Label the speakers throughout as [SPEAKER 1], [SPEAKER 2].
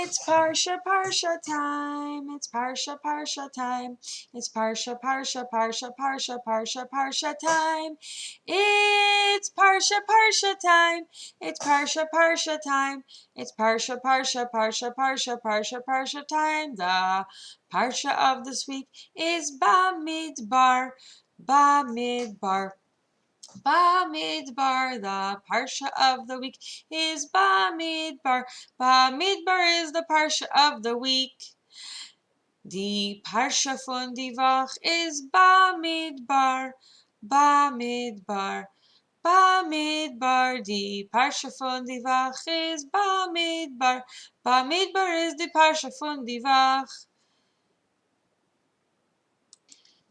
[SPEAKER 1] It's Parsha, Parsha time. It's Parsha, Parsha time. It's Parsha, Parsha, Parsha, Parsha, Parsha, Parsha time. It's Parsha, Parsha time. It's Parsha, Parsha time. It's Parsha, Parsha, Parsha, Parsha, Parsha, Parsha time. The Parsha of this week is Bamidbar. Bamidbar. Bamidbar, the Parsha of the week is Bamidbar. Bamidbar is the Parsha of the week. Die Parsha von die Woche is Bamidbar. Bamidbar. Bamidbar, die Parsha von die Woche is Bamidbar. Bamidbar is the Parsha von die Woche.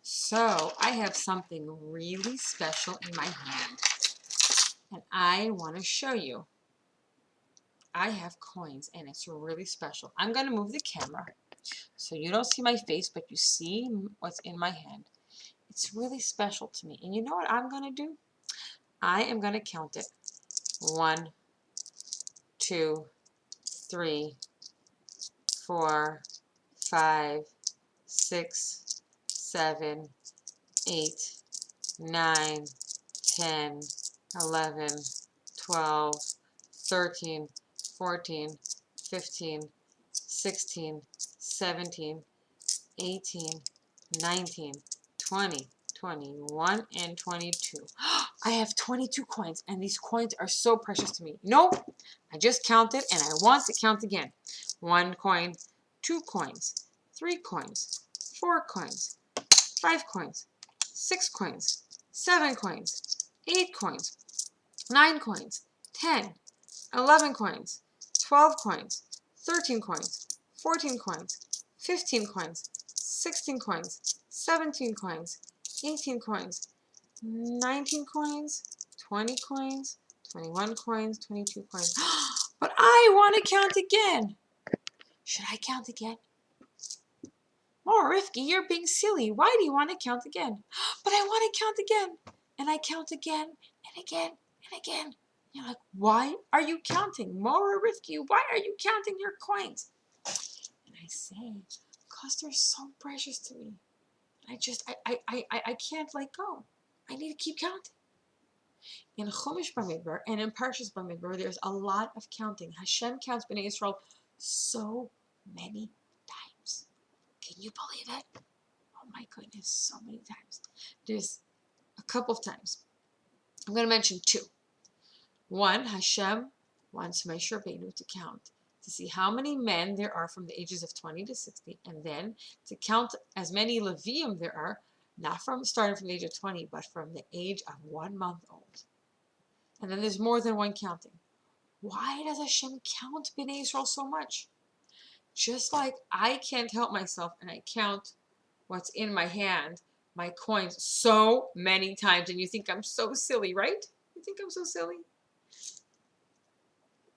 [SPEAKER 1] So, I have something really special in my hand, and I want to show you. I have coins, and it's really special. I'm going to move the camera so you don't see my face, but you see what's in my hand. It's really special to me. And you know what I'm going to do? I am going to count it. 1, 2, 3, 4, 5, 6, 7, 8, 9, 10, 11, 12, 13, 14, 15, 16, 17, 18, 19, 20, 21, and 22. I have 22 coins, and these coins are so precious to me. No, I just counted, and I want to count again. 1 coin, 2 coins, 3 coins, 4 coins, 5 coins, 6 coins, 7 coins, 8 coins, 9 coins, 10, 11 coins, 12 coins, 13 coins, 14 coins, 15 coins, 16 coins, 17 coins, 18 coins, 19 coins, 20 coins, 21 coins, 22 coins. But I want to count again. Should I count again? Oh, Rifki, you're being silly. Why do you want to count again? But I want to count again. And I count again and again and again. You're like, why are you counting? Mora Rifki, why are you counting your coins? And I say, because they're so precious to me. I can't let go. I need to keep counting. In Chumash Bamidbar and in Parshas Bamidbar, there's a lot of counting. Hashem counts Bnei Yisrael so many times. Can you believe it? Oh my goodness, so many times. There's a couple of times. I'm going to mention 2. 1, Hashem wants Moshe Rabbeinu to count, to see how many men there are from the ages of 20 to 60, and then to count as many Levium there are, not from starting from the age of 20, but from the age of 1 month old. And then there's more than one counting. Why does Hashem count Bnei Israel so much? Just like I can't help myself and I count what's in my hand, my coins, so many times, and you think I'm so silly, right? You think I'm so silly?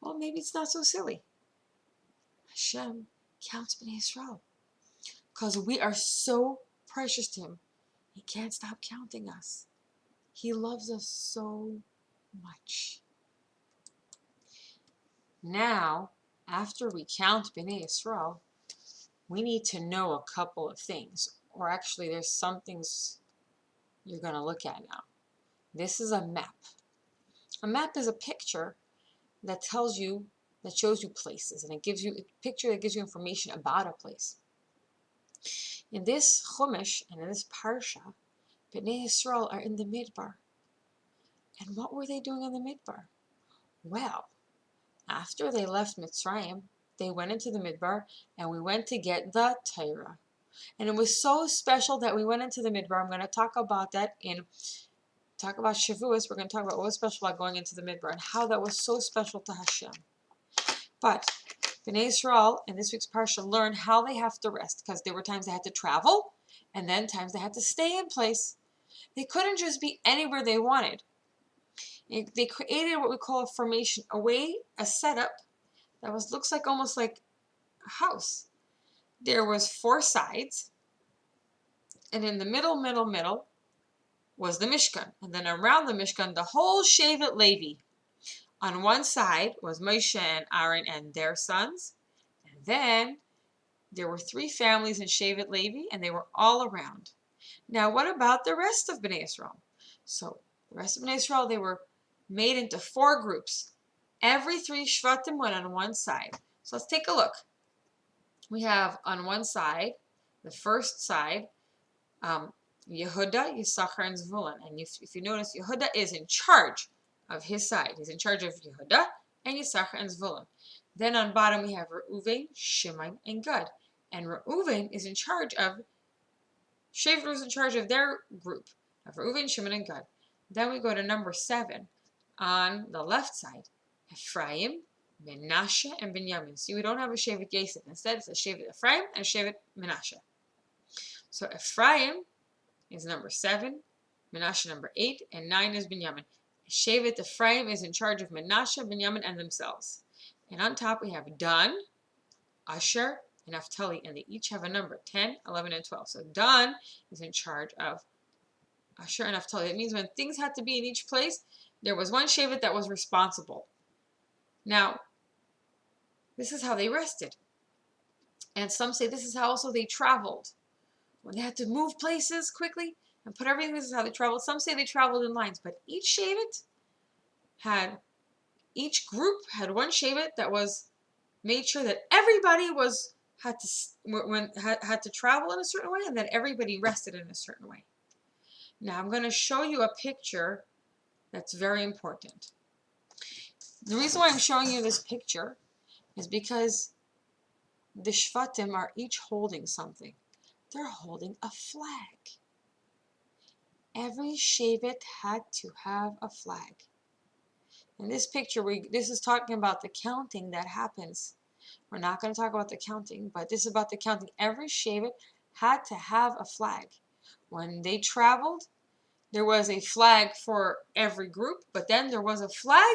[SPEAKER 1] Well, maybe it's not so silly. Hashem counts Bnei Israel because we are so precious to Him. He can't stop counting us. He loves us so much. Now, after we count Bnei Israel, we need to know a couple of things. Or actually, there's some things you're going to look at now. This is a map. A map is a picture that tells you, that shows you places, and it gives you a picture that gives you information about a place. In this Chumash and in this Parsha, Bnei Yisrael are in the Midbar. And what were they doing in the Midbar? Well, after they left Mitzrayim, they went into the Midbar, and we went to get the Torah. And it was so special that we went into the Midbar. I'm going to talk about that talk about Shavuos. We're going to talk about what was special about going into the Midbar and how that was so special to Hashem. But Bnei Israel in this week's Parsha learned how they have to rest, because there were times they had to travel and then times they had to stay in place. They couldn't just be anywhere they wanted. They created what we call a formation, a setup that looks like almost like a house. There was 4 sides, and in the middle was the Mishkan, and then around the Mishkan the whole Shevet Levi. On one side was Moshe and Aaron and their sons, and Then there were 3 families in Shevet Levi, and they were all around. Now, what about the rest of Bnei Israel? So, the rest of Bnei Israel, they were made into 4 groups. Every 3 Shvatim went on one side. So let's take a look. We have on one side, the first side, Yehuda, Yisachar, and Zvulun. And if you notice, Yehuda is in charge of his side. He's in charge of Yehuda and Yisachar and Zvulun. Then on bottom we have Reuven, Shimon, and Gad. And Reuven is in charge of, Shevet was in charge of their group, of Reuven, Shimon, and Gad. Then we go to number 7 on the left side, Ephraim, Menashe, and Binyamin. See, we don't have a Shevet Yosef. Instead, it's a Shevet Ephraim and a Shevet Menashe. So Ephraim is number 7, Menashe number 8, and 9 is Binyamin. Shevet Ephraim is in charge of Menashe, Binyamin, and themselves. And on top we have Dan, Asher, and Naphtali, and they each have a number, 10, 11, and 12. So Dan is in charge of Asher and Naphtali. That means when things had to be in each place, there was one Shevet that was responsible. Now, this is how they rested. And some say this is how also they traveled. When they had to move places quickly and put everything, this is how they traveled. Some say they traveled in lines, but each group had one Shevet that was made sure that everybody had to travel in a certain way, and that everybody rested in a certain way. Now I'm going to show you a picture that's very important. The reason why I'm showing you this picture is because the Shvatim are each holding something. They're holding a flag. Every Shevet had to have a flag. In this picture, this is talking about the counting that happens. We're not going to talk about the counting, but this is about the counting. Every Shevet had to have a flag. When they traveled, there was a flag for every group, but then there was a flag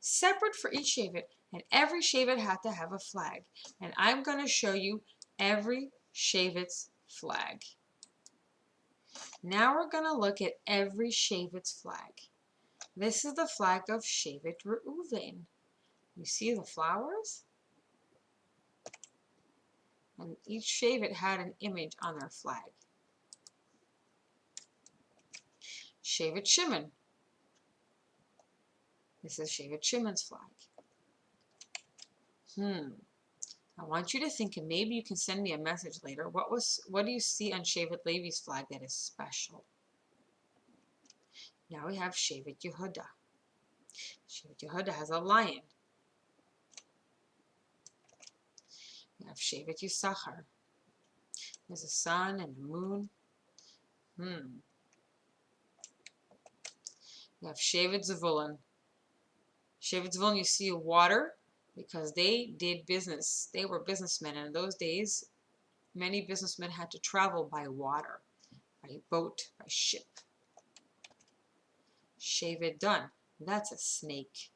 [SPEAKER 1] separate for each Shevet, and every Shevet had to have a flag. And I'm going to show you every Shevet's flag. Now we're going to look at every Shevet's flag. This is the flag of Shevet Reuven. You see the flowers? And each Shevet had an image on their flag. Shevet Shimon. This is Shevet Shimon's flag. I want you to think, and maybe you can send me a message later. What do you see on Shevet Levi's flag that is special? Now we have Shevet Yehuda. Shevet Yehuda has a lion. We have Shevet Yisachar. There's a sun and a moon. We have Shevet Zvulun. Shevet Zvulun, you see water because they did business. They were businessmen, and in those days, many businessmen had to travel by water, by boat, by ship. Shevet Dan, that's a snake.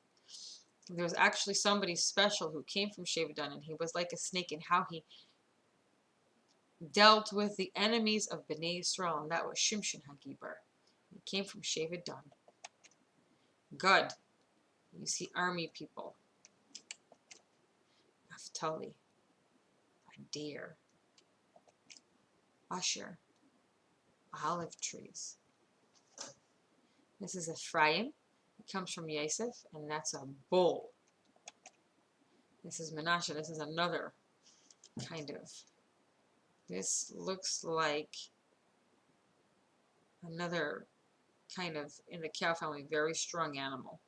[SPEAKER 1] There was actually somebody special who came from Shevet Dan, and he was like a snake in how he dealt with the enemies of Bnei Israel, and that was Shimshon HaGibar. He came from Shevet Dan. Gad, you see army people. Naphtali, a deer. Asher, olive trees. This is Ephraim. It comes from Yosef, and that's a bull. This is Menashe. This is another kind of. This looks like another kind of, in the cow family, very strong animal.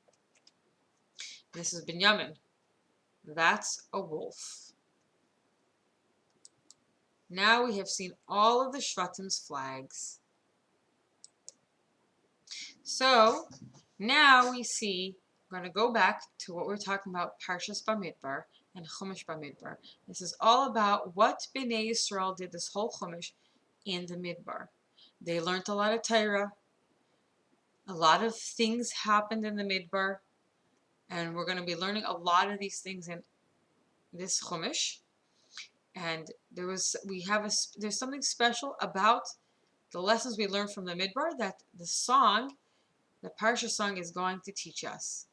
[SPEAKER 1] This is Binyamin. That's a wolf. Now we have seen all of the Shvatim's flags. So now we see, we're going to go back to what we're talking about, Parshas Bamidbar and Chumash Bamidbar. This is all about what Bnei Yisrael did this whole Chumash in the Midbar. They learned a lot of Torah. A lot of things happened in the Midbar. And we're going to be learning a lot of these things in this Chumash. And there's something special about the lessons we learned from the Midbar that the Parsha song is going to teach us.